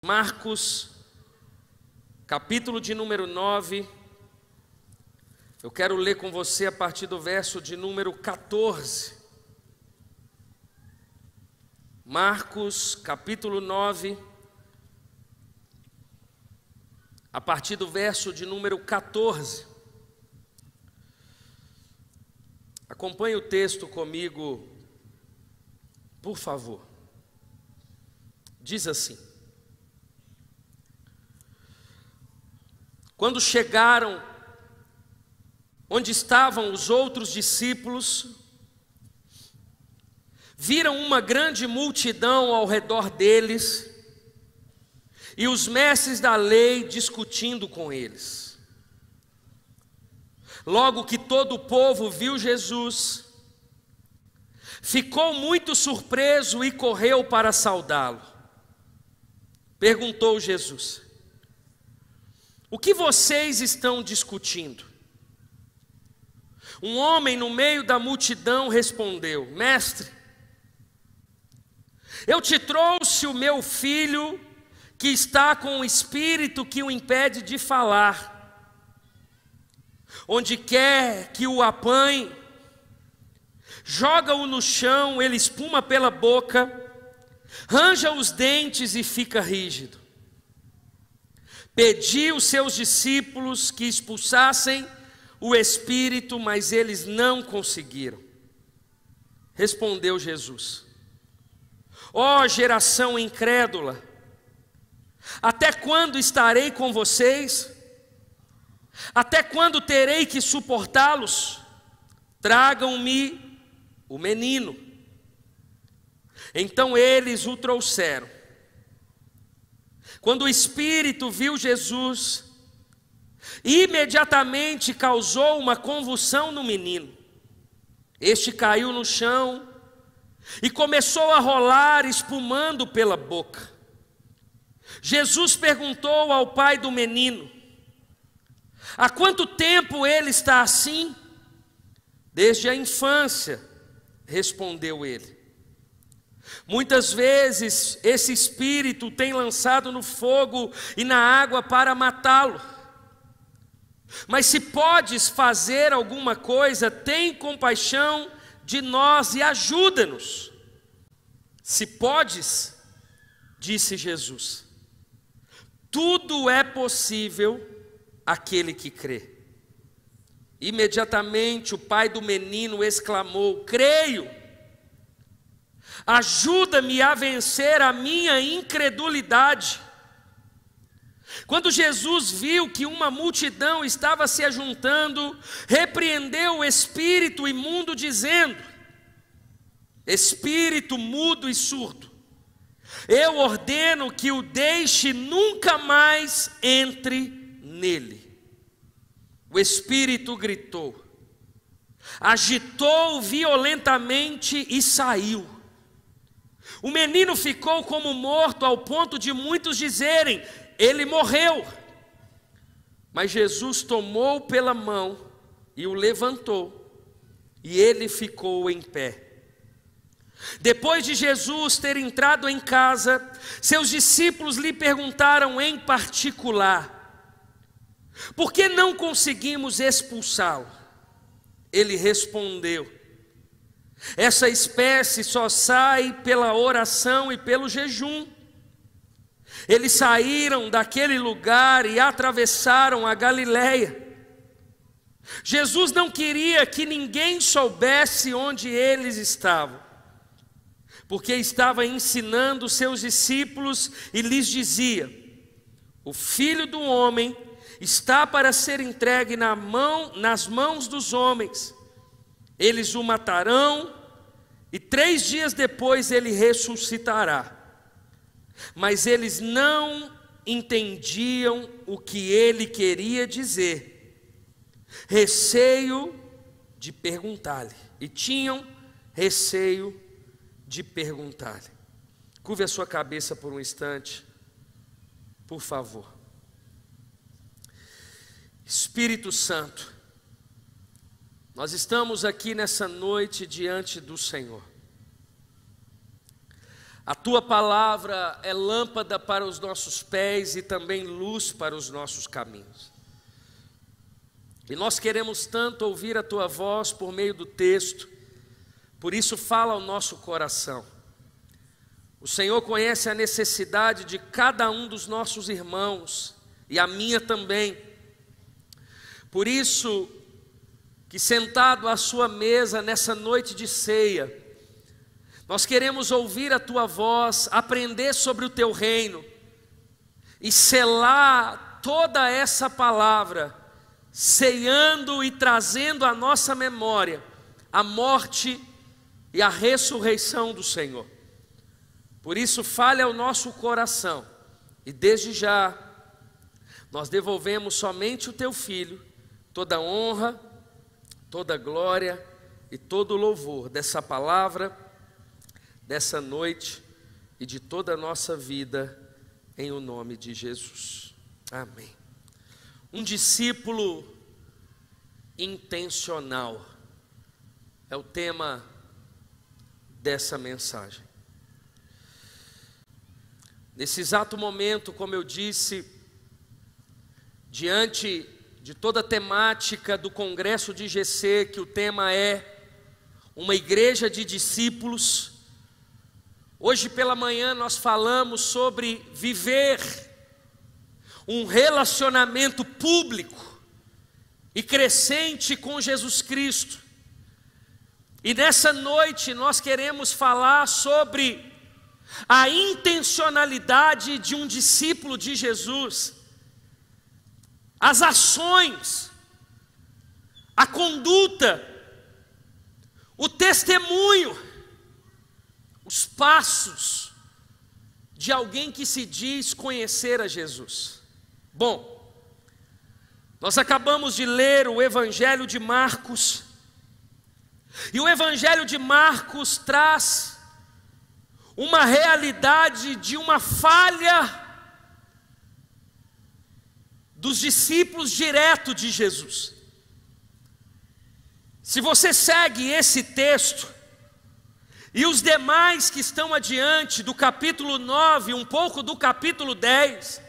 Marcos, capítulo de número 9, eu quero ler com você a partir do verso de número 14. Marcos, capítulo 9, a partir do verso de número 14. Acompanhe o texto comigo, por favor. Diz assim: quando chegaram onde estavam os outros discípulos, viram uma grande multidão ao redor deles e os mestres da lei discutindo com eles. Logo que todo o povo viu Jesus, ficou muito surpreso e correu para saudá-lo. Perguntou Jesus: o que vocês estão discutindo? Um homem no meio da multidão respondeu: Mestre, eu te trouxe o meu filho que está com um espírito que o impede de falar. Onde quer que o apanhe, joga-o no chão, ele espuma pela boca, ranja os dentes e fica rígido. Pedi aos seus discípulos que expulsassem o espírito, mas eles não conseguiram. Respondeu Jesus: ó geração incrédula, até quando estarei com vocês? Até quando terei que suportá-los? Tragam-me o menino. Então eles o trouxeram. Quando o espírito viu Jesus, imediatamente causou uma convulsão no menino. Este caiu no chão e começou a rolar, espumando pela boca. Jesus perguntou ao pai do menino: há quanto tempo ele está assim? Desde a infância, respondeu ele. Muitas vezes esse espírito tem lançado no fogo e na água para matá-lo. Mas se podes fazer alguma coisa, tem compaixão de nós e ajuda-nos. Se podes, disse Jesus, tudo é possível àquele que crê. Imediatamente o pai do menino exclamou: creio, ajuda-me a vencer a minha incredulidade. Quando Jesus viu que uma multidão estava se ajuntando, repreendeu o espírito imundo, dizendo: espírito mudo e surdo, eu ordeno que o deixe, nunca mais entre nele. O espírito gritou, agitou violentamente e saiu. O menino ficou como morto, ao ponto de muitos dizerem: ele morreu. Mas Jesus tomou pela mão e o levantou, e ele ficou em pé. Depois de Jesus ter entrado em casa, seus discípulos lhe perguntaram em particular: por que não conseguimos expulsá-lo? Ele respondeu: essa espécie só sai pela oração e pelo jejum. Eles saíram daquele lugar e atravessaram a Galileia. Jesus não queria que ninguém soubesse onde eles estavam, porque estava ensinando seus discípulos e lhes dizia: o Filho do Homem está para ser entregue nas mãos dos homens. Eles o matarão e 3 dias depois ele ressuscitará. Mas eles não entendiam o que ele queria dizer. Receio de perguntar-lhe. E tinham receio de perguntar-lhe. Curve a sua cabeça por um instante, por favor. Espírito Santo, nós estamos aqui nessa noite diante do Senhor. A tua palavra é lâmpada para os nossos pés e também luz para os nossos caminhos. E nós queremos tanto ouvir a tua voz por meio do texto, por isso fala ao nosso coração. O Senhor conhece a necessidade de cada um dos nossos irmãos, e a minha também. Por isso que sentado à sua mesa nessa noite de ceia, nós queremos ouvir a tua voz, aprender sobre o teu reino e selar toda essa palavra, ceando e trazendo à nossa memória a morte e a ressurreição do Senhor. Por isso, fale ao nosso coração, e desde já nós devolvemos somente o teu Filho toda honra, toda glória e todo louvor dessa palavra, dessa noite e de toda a nossa vida, em o nome de Jesus. Amém. Um discípulo intencional é o tema dessa mensagem. Nesse exato momento, como eu disse, diante de toda a temática do Congresso de GC, que o tema é uma igreja de discípulos, hoje pela manhã nós falamos sobre viver um relacionamento público e crescente com Jesus Cristo. E nessa noite nós queremos falar sobre a intencionalidade de um discípulo de Jesus, as ações, a conduta, o testemunho, os passos de alguém que se diz conhecer a Jesus. Bom, nós acabamos de ler o Evangelho de Marcos, e o Evangelho de Marcos traz uma realidade de uma falha dos discípulos direto de Jesus. Se você segue esse texto e os demais que estão adiante do capítulo 9, um pouco do capítulo 10,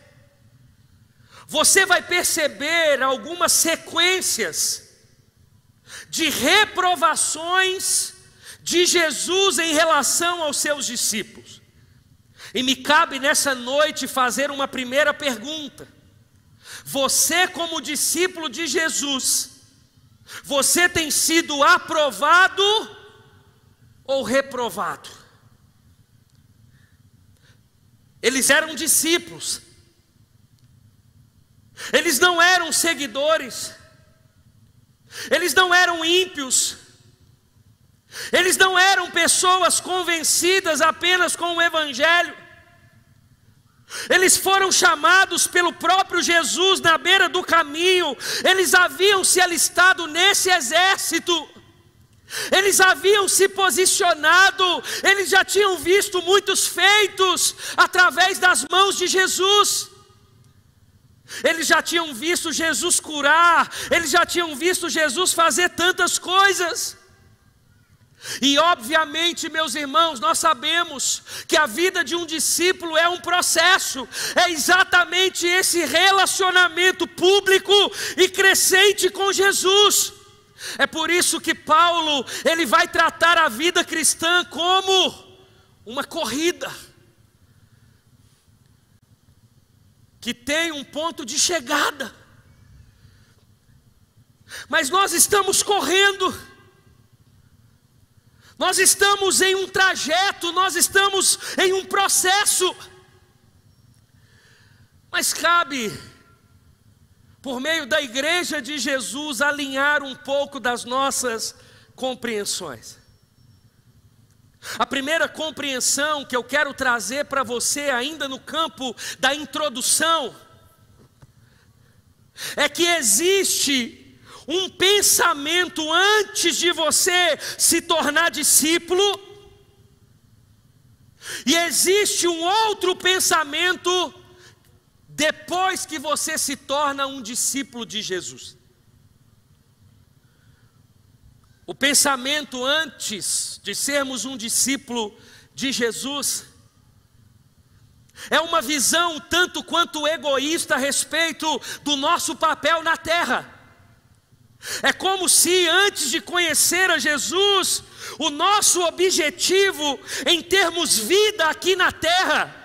você vai perceber algumas sequências de reprovações de Jesus em relação aos seus discípulos. E me cabe nessa noite fazer uma primeira pergunta. Você, como discípulo de Jesus, você tem sido aprovado ou reprovado? Eles eram discípulos, eles não eram seguidores, eles não eram ímpios, eles não eram pessoas convencidas apenas com o Evangelho. Eles foram chamados pelo próprio Jesus na beira do caminho. Eles haviam se alistado nesse exército, eles haviam se posicionado, eles já tinham visto muitos feitos através das mãos de Jesus. Eles já tinham visto Jesus curar, eles já tinham visto Jesus fazer tantas coisas. E obviamente, meus irmãos, nós sabemos que a vida de um discípulo é um processo, é exatamente esse relacionamento público e crescente com Jesus. É por isso que Paulo, ele vai tratar a vida cristã como uma corrida, que tem um ponto de chegada, mas nós estamos correndo, nós estamos em um trajeto, nós estamos em um processo, mas cabe, por meio da igreja de Jesus, alinhar um pouco das nossas compreensões. A primeira compreensão que eu quero trazer para você, ainda no campo da introdução, é que existe um pensamento antes de você se tornar discípulo, e existe um outro pensamento depois que você se torna um discípulo de Jesus. O pensamento antes de sermos um discípulo de Jesus É uma visão tanto quanto egoísta a respeito do nosso papel na terra. É como se antes de conhecer a Jesus, o nosso objetivo em termos vida aqui na terra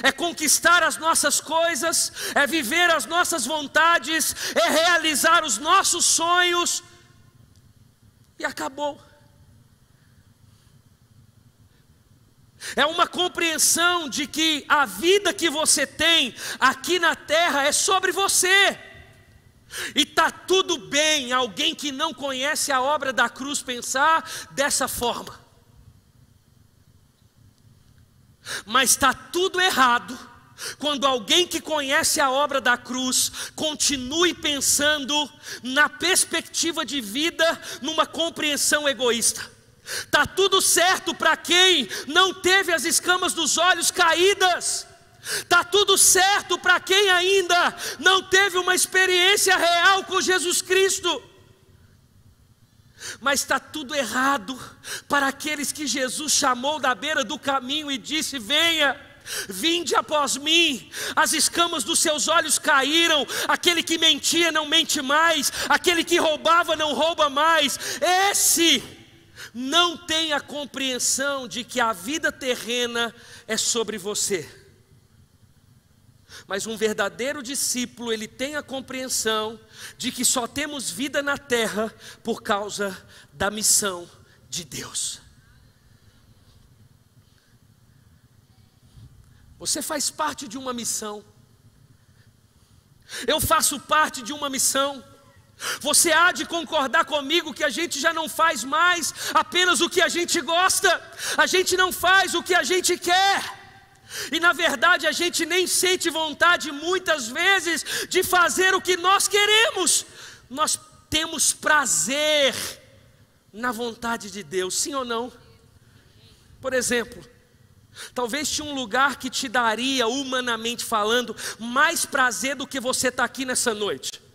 é conquistar as nossas coisas, é viver as nossas vontades, é realizar os nossos sonhos, e acabou. É uma compreensão de que a vida que você tem aqui na terra é sobre você. E está tudo bem alguém que não conhece a obra da cruz pensar dessa forma. Mas está tudo errado quando alguém que conhece a obra da cruz continue pensando na perspectiva de vida, numa compreensão egoísta. Está tudo certo para quem não teve as escamas dos olhos caídas. Está tudo certo para quem ainda não teve uma experiência real com Jesus Cristo. Mas está tudo errado para aqueles que Jesus chamou da beira do caminho e disse: venha, vinde após mim. As escamas dos seus olhos caíram. Aquele que mentia não mente mais, aquele que roubava não rouba mais. Esse não tem a compreensão de que a vida terrena é sobre você. Mas um verdadeiro discípulo, ele tem a compreensão de que só temos vida na terra por causa da missão de Deus. Você faz parte de uma missão. Eu faço parte de uma missão. Você há de concordar comigo que a gente já não faz mais apenas o que a gente gosta. A gente não faz o que a gente quer. E na verdade a gente nem sente vontade muitas vezes de fazer o que nós queremos. Nós temos prazer na vontade de Deus, sim ou não? Por exemplo, talvez tinha um lugar que te daria, humanamente falando, mais prazer do que você estar aqui nessa noite.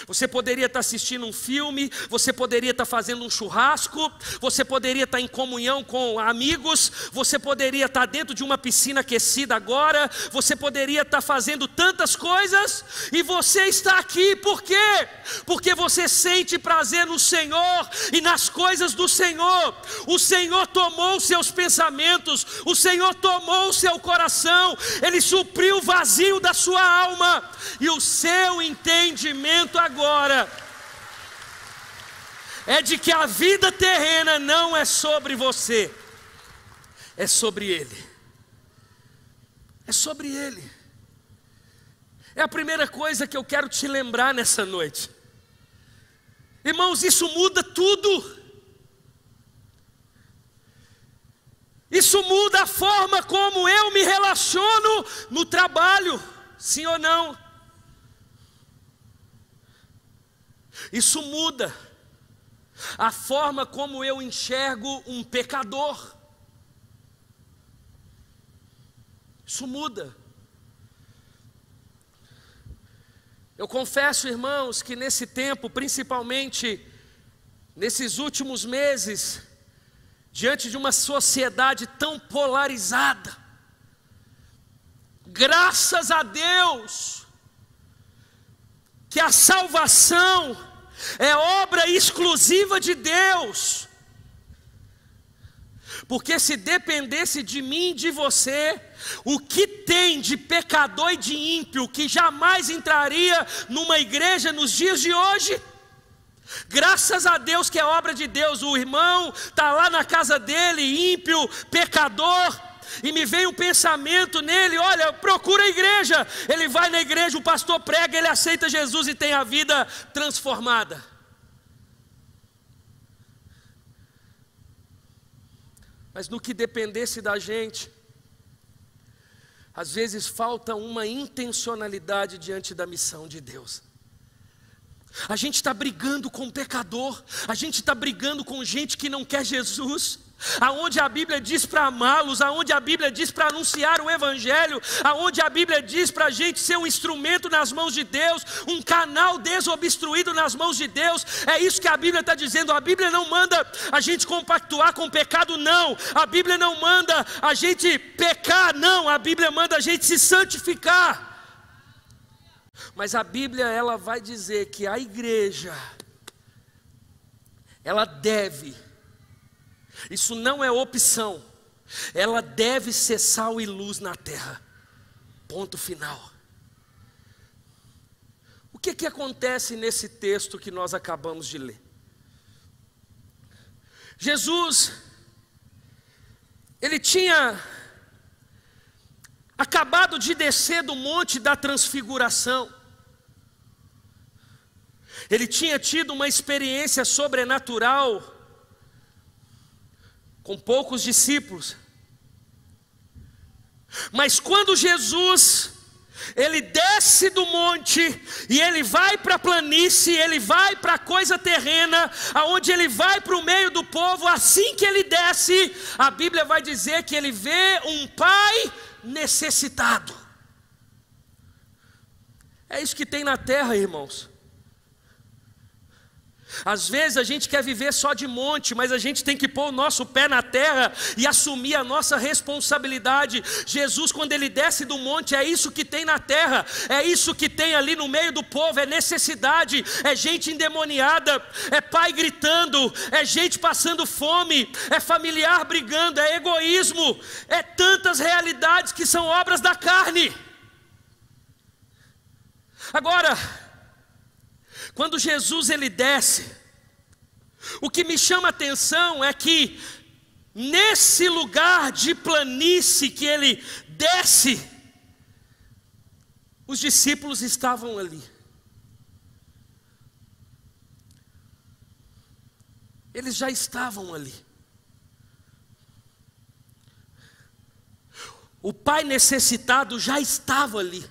Você poderia estar assistindo um filme, você poderia estar fazendo um churrasco, você poderia estar em comunhão com amigos, você poderia estar dentro de uma piscina aquecida agora, você poderia estar fazendo tantas coisas, e você está aqui, por quê? Porque você sente prazer no Senhor e nas coisas do Senhor. O Senhor tomou os seus pensamentos, o Senhor tomou o seu coração, Ele supriu o vazio da sua alma, e o seu entendimento agora é de que a vida terrena não é sobre você, é sobre Ele. É sobre Ele. É a primeira coisa que eu quero te lembrar nessa noite. Irmãos, isso muda tudo. Isso muda a forma como eu me relaciono no trabalho, sim ou não? Isso muda a forma como eu enxergo um pecador. Isso muda. Eu confesso, irmãos, que nesse tempo, principalmente nesses últimos meses, diante de uma sociedade tão polarizada, graças a Deus, que a salvação é obra exclusiva de Deus. Porque se dependesse de mim e de você, o que tem de pecador e de ímpio que jamais entraria numa igreja nos dias de hoje? Graças a Deus que é obra de Deus. O irmão está lá na casa dele, ímpio, pecador, e me vem um pensamento nele: olha, procura a igreja. Ele vai na igreja, o pastor prega, ele aceita Jesus e tem a vida transformada. Mas no que dependesse da gente, às vezes falta uma intencionalidade diante da missão de Deus. A gente está brigando com pecador, a gente está brigando com gente que não quer Jesus, aonde a Bíblia diz para amá-los, aonde a Bíblia diz para anunciar o Evangelho, aonde a Bíblia diz para a gente ser um instrumento nas mãos de Deus, um canal desobstruído nas mãos de Deus. É isso que a Bíblia está dizendo. A Bíblia não manda a gente compactuar com o pecado, não. A Bíblia não manda a gente pecar, não. A Bíblia manda a gente se santificar. Mas a Bíblia, ela vai dizer que a igreja, ela deve, isso não é opção, ela deve ser sal e luz na terra, ponto final. O que acontece nesse texto que nós acabamos de ler? Jesus, ele tinha acabado de descer do monte da transfiguração. Ele tinha tido uma experiência sobrenatural com poucos discípulos. Mas quando Jesus, ele desce do monte e ele vai para a planície, ele vai para a coisa terrena, aonde ele vai para o meio do povo, assim que ele desce, a Bíblia vai dizer que ele vê um pai necessitado. É isso que tem na terra, irmãos. Às vezes a gente quer viver só de monte, mas a gente tem que pôr o nosso pé na terra e assumir a nossa responsabilidade. Jesus, quando ele desce do monte, é isso que tem na terra, é isso que tem ali no meio do povo, é necessidade, é gente endemoniada, é pai gritando, é gente passando fome, é familiar brigando, é egoísmo, é tantas realidades que são obras da carne. Agora, quando Jesus ele desce, o que me chama a atenção é que nesse lugar de planície que ele desce, os discípulos estavam ali. Eles já estavam ali. O pai necessitado já estava ali.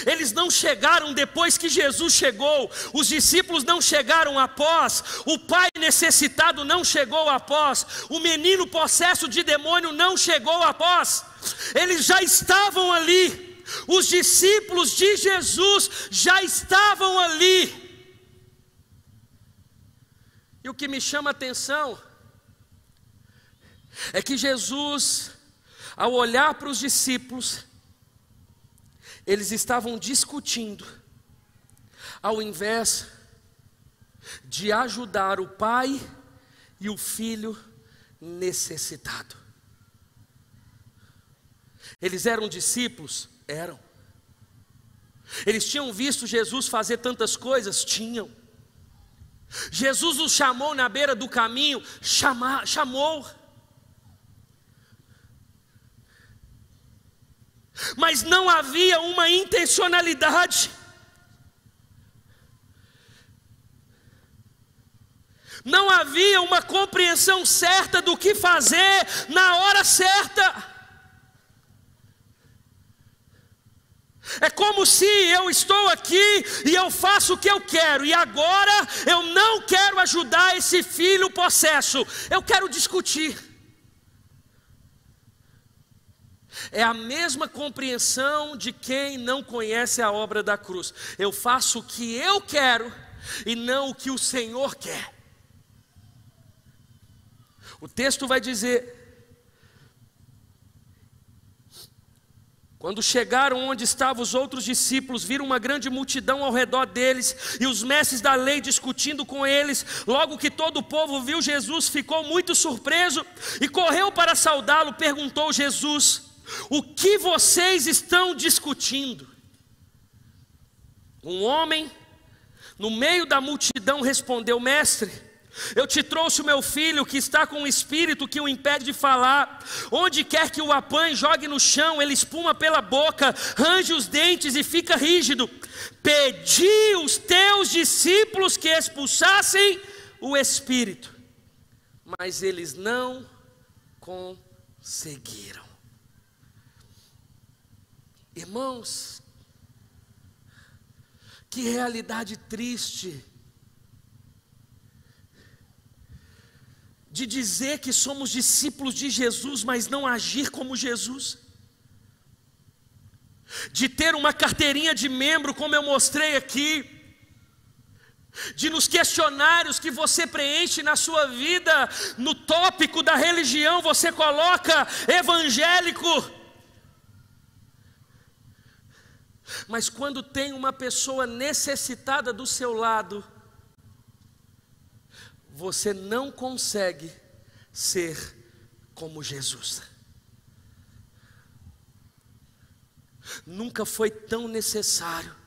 Eles não chegaram depois que Jesus chegou, os discípulos não chegaram após, o pai necessitado não chegou após, o menino possesso de demônio não chegou após, eles já estavam ali, os discípulos de Jesus já estavam ali. E o que me chama a atenção é que Jesus, ao olhar para os discípulos, eles estavam discutindo, ao invés de ajudar o pai e o filho necessitado. Eles eram discípulos? Eram. Eles tinham visto Jesus fazer tantas coisas? Tinham. Jesus os chamou na beira do caminho? Chamou. Mas não havia uma intencionalidade. Não havia uma compreensão certa do que fazer na hora certa. É como se eu estou aqui e eu faço o que eu quero, e agora eu não quero ajudar esse filho possesso, eu quero discutir. É a mesma compreensão de quem não conhece a obra da cruz. Eu faço o que eu quero e não o que o Senhor quer. O texto vai dizer: quando chegaram onde estavam os outros discípulos, viram uma grande multidão ao redor deles e os mestres da lei discutindo com eles. Logo que todo o povo viu Jesus, ficou muito surpreso e correu para saudá-lo. Perguntou Jesus: o que vocês estão discutindo? Um homem no meio da multidão respondeu: mestre, eu te trouxe o meu filho que está com um espírito que o impede de falar. Onde quer que o apanhe, jogue no chão, ele espuma pela boca, range os dentes e fica rígido. Pedi os teus discípulos que expulsassem o espírito, mas eles não conseguiram. Irmãos, que realidade triste de dizer que somos discípulos de Jesus, mas não agir como Jesus, de ter uma carteirinha de membro, como eu mostrei aqui, de nos questionários que você preenche na sua vida, no tópico da religião você coloca evangélico, mas quando tem uma pessoa necessitada do seu lado, você não consegue ser como Jesus. Nunca foi tão necessário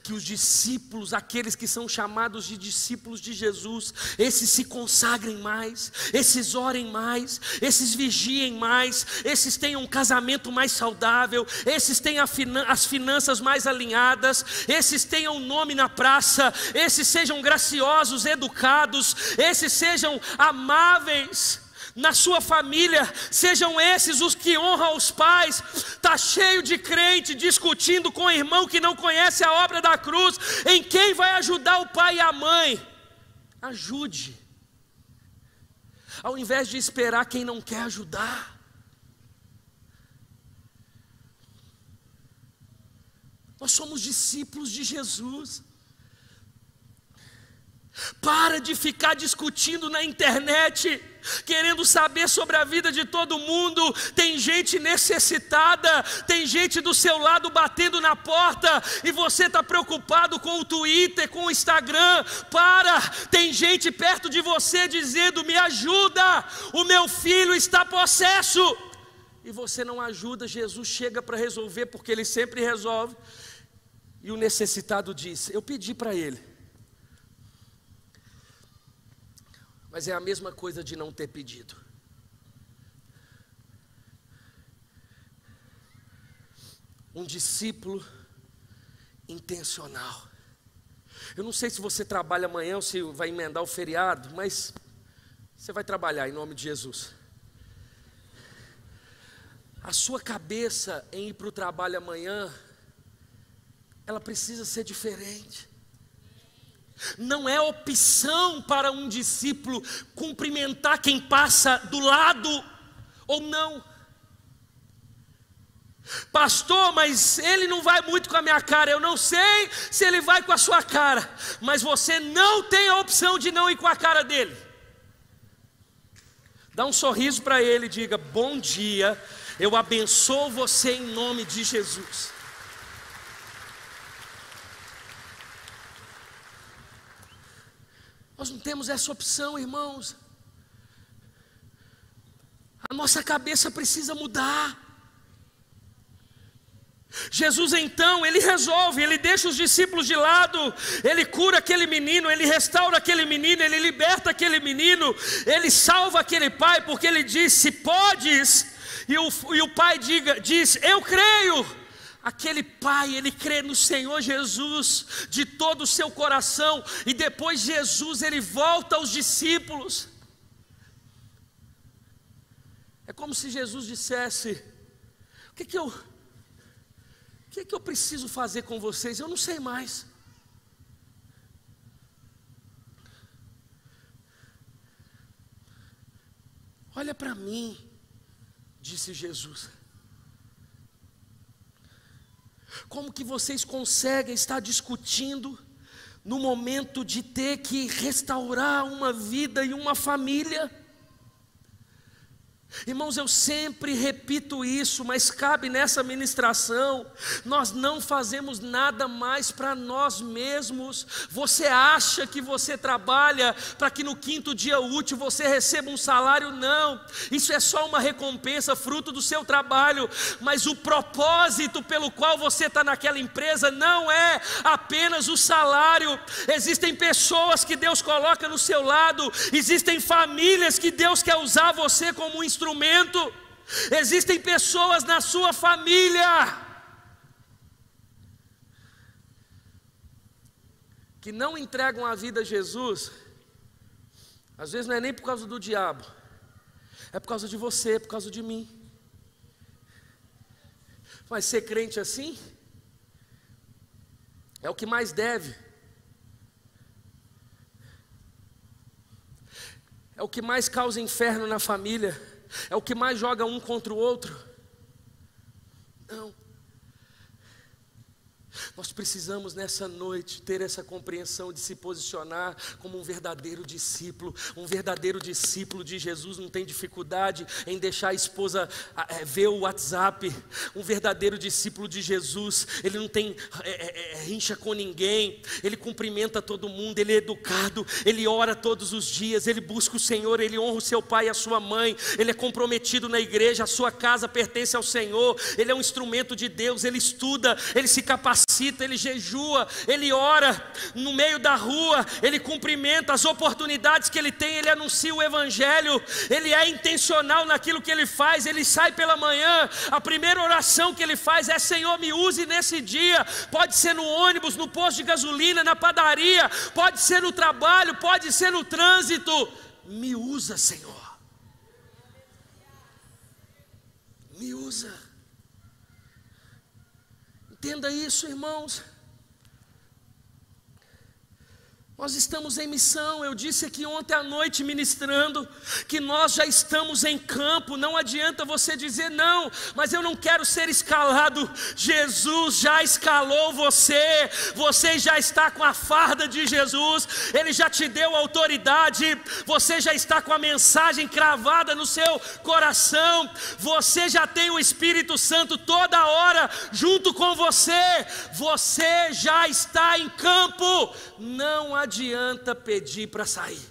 que os discípulos, aqueles que são chamados de discípulos de Jesus, esses se consagrem mais, esses orem mais, esses vigiem mais, esses tenham um casamento mais saudável, esses tenham as finanças mais alinhadas, esses tenham um nome na praça, esses sejam graciosos, educados, esses sejam amáveis na sua família, sejam esses os que honram os pais. Está cheio de crente discutindo com o irmão que não conhece a obra da cruz, em quem vai ajudar o pai e a mãe. Ajude, ao invés de esperar quem não quer ajudar. Nós somos discípulos de Jesus. Para de ficar discutindo na internet, querendo saber sobre a vida de todo mundo. Tem gente necessitada, tem gente do seu lado batendo na porta, e você está preocupado com o Twitter, com o Instagram. Tem gente perto de você dizendo: me ajuda, o meu filho está possesso, e você não ajuda. Jesus chega para resolver, porque Ele sempre resolve. E o necessitado diz: eu pedi para ele. Mas é a mesma coisa de não ter pedido. Um discípulo intencional. Eu não sei se você trabalha amanhã ou se vai emendar o feriado, mas você vai trabalhar em nome de Jesus. A sua cabeça em ir para o trabalho amanhã, ela precisa ser diferente. Não é opção para um discípulo cumprimentar quem passa do lado ou não. Pastor, mas ele não vai muito com a minha cara. Eu não sei se ele vai com a sua cara, mas você não tem a opção de não ir com a cara dele. Dá um sorriso para ele e diga: bom dia, eu abençoo você em nome de Jesus. Nós não temos essa opção, irmãos. A nossa cabeça precisa mudar. Jesus então, Ele resolve, Ele deixa os discípulos de lado, Ele cura aquele menino, Ele restaura aquele menino, Ele liberta aquele menino, Ele salva aquele pai, porque Ele diz: se podes, e o pai diz: eu creio. Aquele pai, ele crê no Senhor Jesus de todo o seu coração, e depois Jesus, ele volta aos discípulos. É como se Jesus dissesse: o que eu preciso fazer com vocês? Eu não sei mais. Olha para mim, disse Jesus. Como que vocês conseguem estar discutindo no momento de ter que restaurar uma vida e uma família? Irmãos, eu sempre repito isso, mas cabe nessa ministração: nós não fazemos nada mais para nós mesmos. Você acha que você trabalha para que no 5º dia útil você receba um salário? Não, isso é só uma recompensa, fruto do seu trabalho. Mas o propósito pelo qual você está naquela empresa não é apenas o salário. Existem pessoas que Deus coloca no seu lado, existem famílias que Deus quer usar você como um instrumento. Existem pessoas na sua família que não entregam a vida a Jesus. Às vezes não é nem por causa do diabo, é por causa de você, é por causa de mim. Mas ser crente assim é o que mais deve. é o que mais causa inferno na família, é o que mais joga um contra o outro. Não. Nós precisamos nessa noite ter essa compreensão de se posicionar como um verdadeiro discípulo. Um verdadeiro discípulo de Jesus não tem dificuldade em deixar a esposa ver o WhatsApp. Um verdadeiro discípulo de Jesus, ele não tem rincha com ninguém, ele cumprimenta todo mundo, ele é educado, ele ora todos os dias, ele busca o Senhor, ele honra o seu pai e a sua mãe, ele é comprometido na igreja, a sua casa pertence ao Senhor, ele é um instrumento de Deus, ele estuda, ele se capacita, ele jejua, ele ora no meio da rua, ele cumprimenta as oportunidades que ele tem, ele anuncia o evangelho, ele é intencional naquilo que ele faz, ele sai pela manhã, a primeira oração que ele faz é: Senhor, me use nesse dia. Pode ser no ônibus, no posto de gasolina, na padaria, pode ser no trabalho, pode ser no trânsito, me usa, Senhor, me usa. Entenda isso, irmãos. Nós estamos em missão. Eu disse aqui ontem à noite ministrando que nós já estamos em campo. Não adianta você dizer não, mas eu não quero ser escalado. Jesus já escalou você. Você já está com a farda de Jesus. Ele já te deu autoridade. Você já está com a mensagem cravada no seu coração. Você já tem o Espírito Santo toda hora junto com você. Você já está em campo. Não adianta pedir para sair.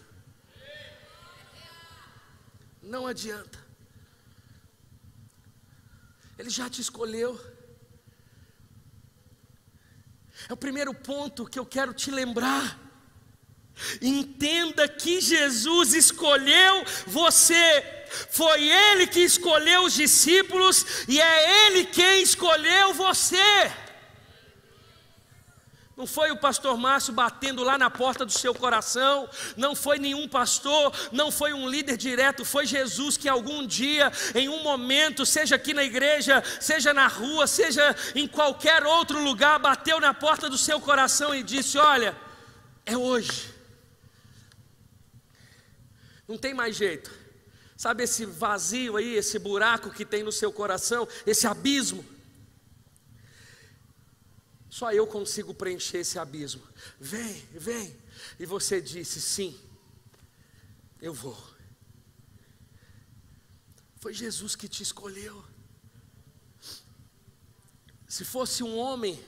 Não adianta. Ele já te escolheu. É o primeiro ponto que eu quero te lembrar. Entenda que Jesus escolheu você. Foi Ele que escolheu os discípulos e é Ele quem escolheu você. Não foi o pastor Márcio batendo lá na porta do seu coração, não foi nenhum pastor, não foi um líder direto, foi Jesus que algum dia, em um momento, seja aqui na igreja, seja na rua, seja em qualquer outro lugar, bateu na porta do seu coração e disse: olha, é hoje, não tem mais jeito. Sabe esse vazio aí, esse buraco que tem no seu coração, esse abismo? Só eu consigo preencher esse abismo. Vem, vem. E você disse: sim, eu vou. Foi Jesus que te escolheu. Se fosse um homem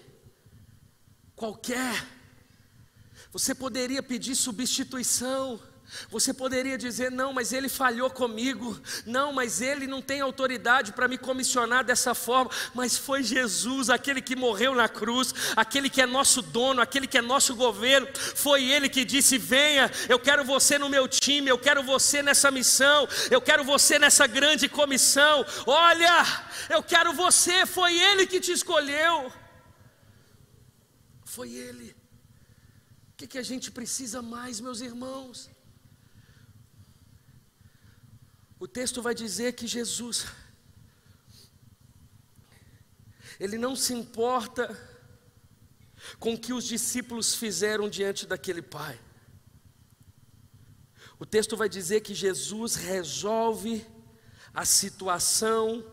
qualquer, você poderia pedir substituição. Você poderia dizer: não, mas ele falhou comigo, não, mas ele não tem autoridade para me comissionar dessa forma. Mas foi Jesus, aquele que morreu na cruz, aquele que é nosso dono, aquele que é nosso governo. Foi Ele que disse: venha, eu quero você no meu time, eu quero você nessa missão, eu quero você nessa grande comissão. Olha, eu quero você. Foi Ele que te escolheu. Foi Ele. O que a gente precisa mais, meus irmãos? O texto vai dizer que Jesus, Ele não se importa com o que os discípulos fizeram diante daquele pai. O texto vai dizer que Jesus resolve a situação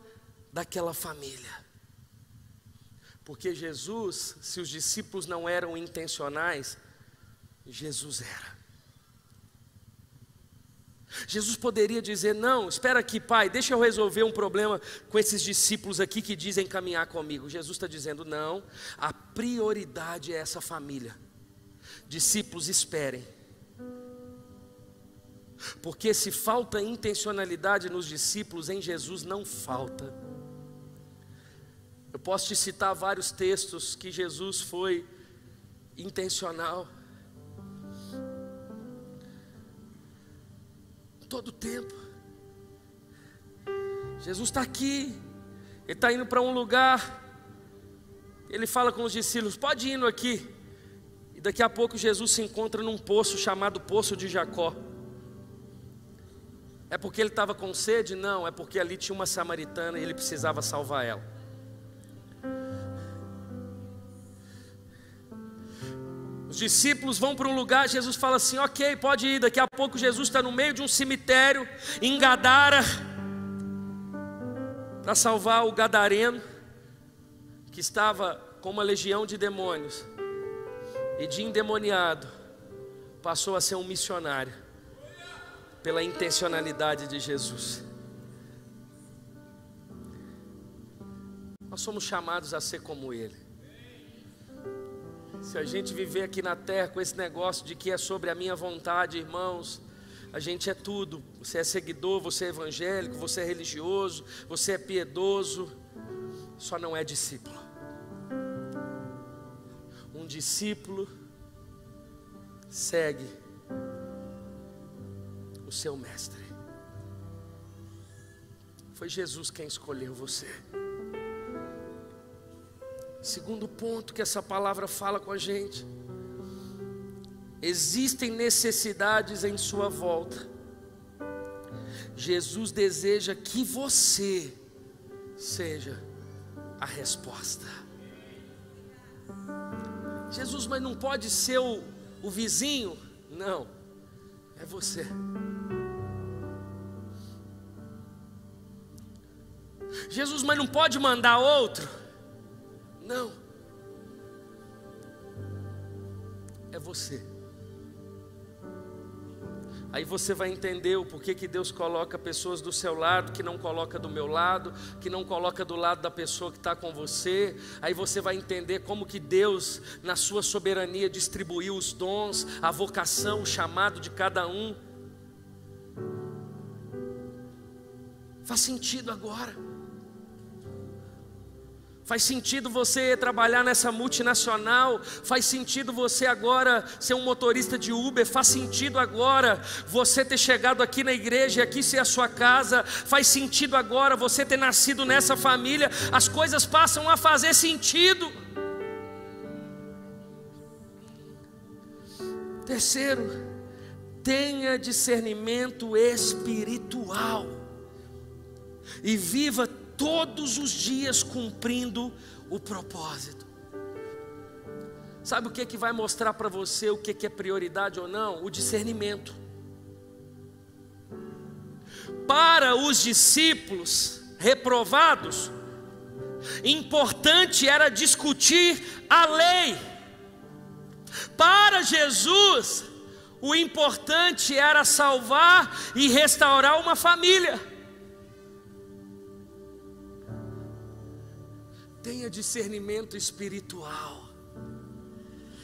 daquela família. Porque Jesus, se os discípulos não eram intencionais, Jesus era. Jesus poderia dizer: não, espera aqui, pai, deixa eu resolver um problema com esses discípulos aqui que dizem caminhar comigo. Jesus está dizendo: não, a prioridade é essa família. Discípulos, esperem. Porque se falta intencionalidade nos discípulos, em Jesus não falta. Eu posso te citar vários textos que Jesus foi intencional. Todo tempo. Jesus está aqui, Ele está indo para um lugar, Ele fala com os discípulos: pode ir indo aqui. E daqui a pouco Jesus se encontra num poço chamado Poço de Jacó. É porque ele estava com sede? Não, é porque ali tinha uma samaritana e ele precisava salvar ela. Os discípulos vão para um lugar, Jesus fala assim: ok, pode ir. Daqui a pouco Jesus está no meio de um cemitério em Gadara, para salvar o gadareno, que estava com uma legião de demônios, e de endemoniado passou a ser um missionário, pela intencionalidade de Jesus. Nós somos chamados a ser como Ele. Se a gente viver aqui na terra com esse negócio de que é sobre a minha vontade, irmãos, a gente é tudo. Você é seguidor, você é evangélico, você é religioso, você é piedoso, só não é discípulo. Um discípulo segue o seu mestre. Foi Jesus quem escolheu você. Segundo ponto que essa palavra fala com a gente: existem necessidades em sua volta. Jesus deseja que você seja a resposta. Jesus, mas não pode ser o vizinho? Não, é você. Jesus, mas não pode mandar outro? Não, é você. Aí você vai entender o porquê que Deus coloca pessoas do seu lado, que não coloca do meu lado, que não coloca do lado da pessoa que está com você. Aí você vai entender como que Deus, na sua soberania, distribuiu os dons, a vocação, o chamado de cada um. Faz sentido agora. Faz sentido você trabalhar nessa multinacional. Faz sentido você agora ser um motorista de Uber. Faz sentido agora você ter chegado aqui na igreja e aqui ser a sua casa. Faz sentido agora você ter nascido nessa família. As coisas passam a fazer sentido. Terceiro, tenha discernimento espiritual e viva todos os dias cumprindo o propósito. Sabe o que vai mostrar para você o que é prioridade ou não? O discernimento. Para os discípulos reprovados, importante era discutir a lei. Para Jesus, o importante era salvar e restaurar uma família. Tenha discernimento espiritual,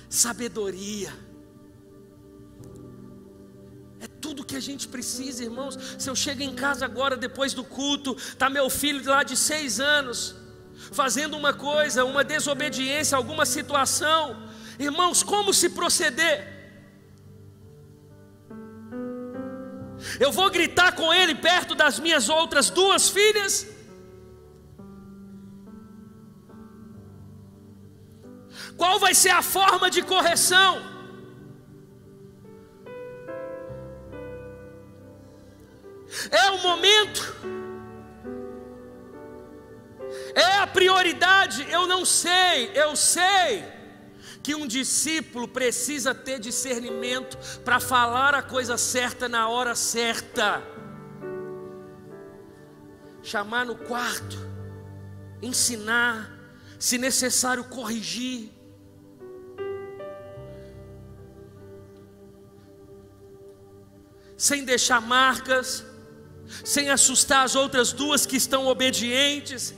sabedoria. É tudo que a gente precisa, irmãos. Se eu chego em casa agora, depois do culto, está meu filho lá de 6 anos, fazendo uma coisa, uma desobediência, alguma situação, irmãos, como se proceder? Eu vou gritar com ele perto das minhas outras 2 filhas? Qual vai ser a forma de correção? É o momento? É a prioridade? Eu não sei. Eu sei que um discípulo precisa ter discernimento para falar a coisa certa na hora certa. Chamar no quarto, ensinar, se necessário corrigir. Sem deixar marcas, sem assustar as outras 2 que estão obedientes,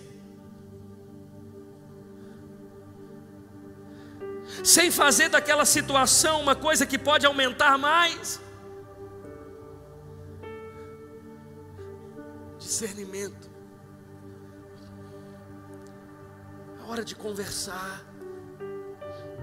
sem fazer daquela situação uma coisa que pode aumentar mais. Discernimento. É hora de conversar.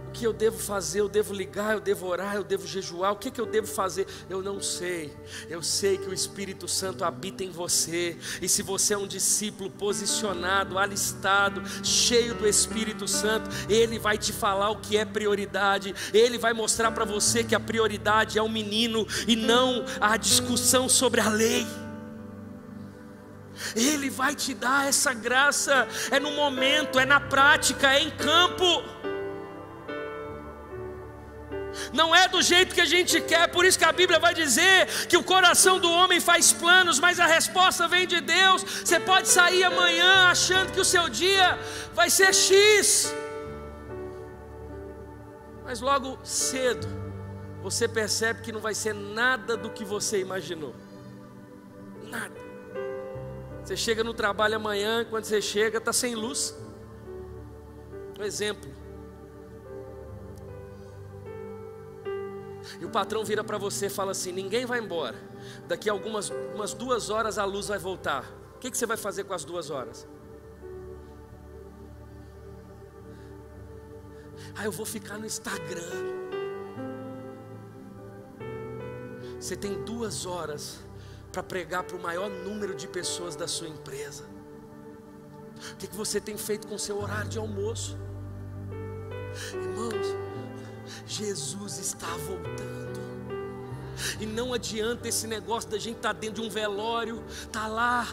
O que eu devo fazer? Eu devo ligar, eu devo orar, eu devo jejuar. O que eu devo fazer? Eu não sei. Eu sei que o Espírito Santo habita em você. E se você é um discípulo posicionado, alistado, cheio do Espírito Santo, Ele vai te falar o que é prioridade. Ele vai mostrar para você que a prioridade é o menino e não a discussão sobre a lei. Ele vai te dar essa graça. É no momento, é na prática, é em campo. Não é do jeito que a gente quer. Por isso que a Bíblia vai dizer que o coração do homem faz planos, mas a resposta vem de Deus. Você pode sair amanhã achando que o seu dia vai ser X, mas logo cedo você percebe que não vai ser nada do que você imaginou. Nada. Você chega no trabalho amanhã, quando você chega está sem luz. Um exemplo. E o patrão vira para você e fala assim: ninguém vai embora, daqui a umas 2 horas a luz vai voltar. O que você vai fazer com as 2 horas? Eu vou ficar no Instagram. Você tem 2 horas para pregar para o maior número de pessoas da sua empresa. O que você tem feito com o seu horário de almoço? Irmãos, Jesus está voltando. E não adianta esse negócio da gente estar dentro de um velório, tá lá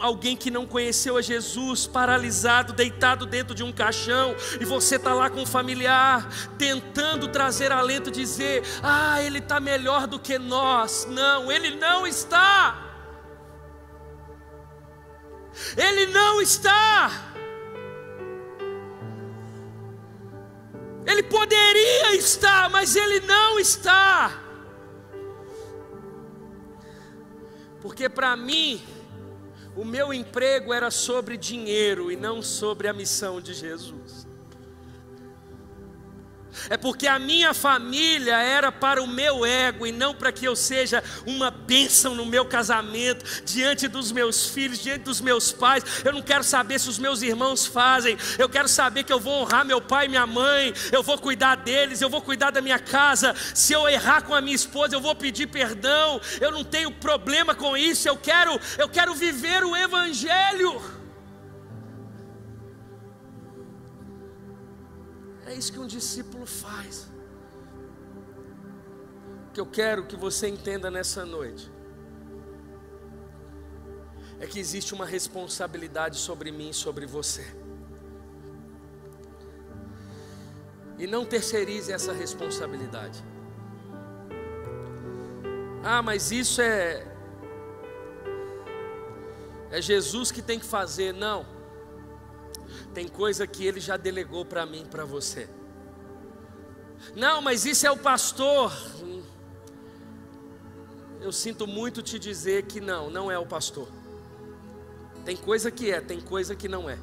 alguém que não conheceu a Jesus, paralisado, deitado dentro de um caixão, e você tá lá com um familiar, tentando trazer alento, dizer: ele está melhor do que nós. Não, ele não está. Ele não está. Ele poderia estar, mas ele não está. Porque para mim, o meu emprego era sobre dinheiro e não sobre a missão de Jesus. É porque a minha família era para o meu ego e não para que eu seja uma bênção no meu casamento, diante dos meus filhos, diante dos meus pais. Eu não quero saber se os meus irmãos fazem. Eu quero saber que eu vou honrar meu pai e minha mãe. Eu vou cuidar deles, eu vou cuidar da minha casa. Se eu errar com a minha esposa, eu vou pedir perdão. Eu não tenho problema com isso. Eu quero viver o Evangelho. É isso que um discípulo faz. O que eu quero que você entenda nessa noite é que existe uma responsabilidade sobre mim e sobre você. E não terceirize essa responsabilidade. Mas isso é Jesus que tem que fazer. Não. Tem coisa que Ele já delegou para mim e para você. Não, mas isso é o pastor. Eu sinto muito te dizer que não é o pastor. Tem coisa que é, tem coisa que não é.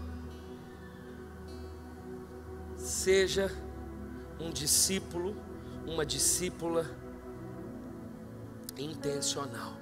Seja um discípulo, uma discípula intencional.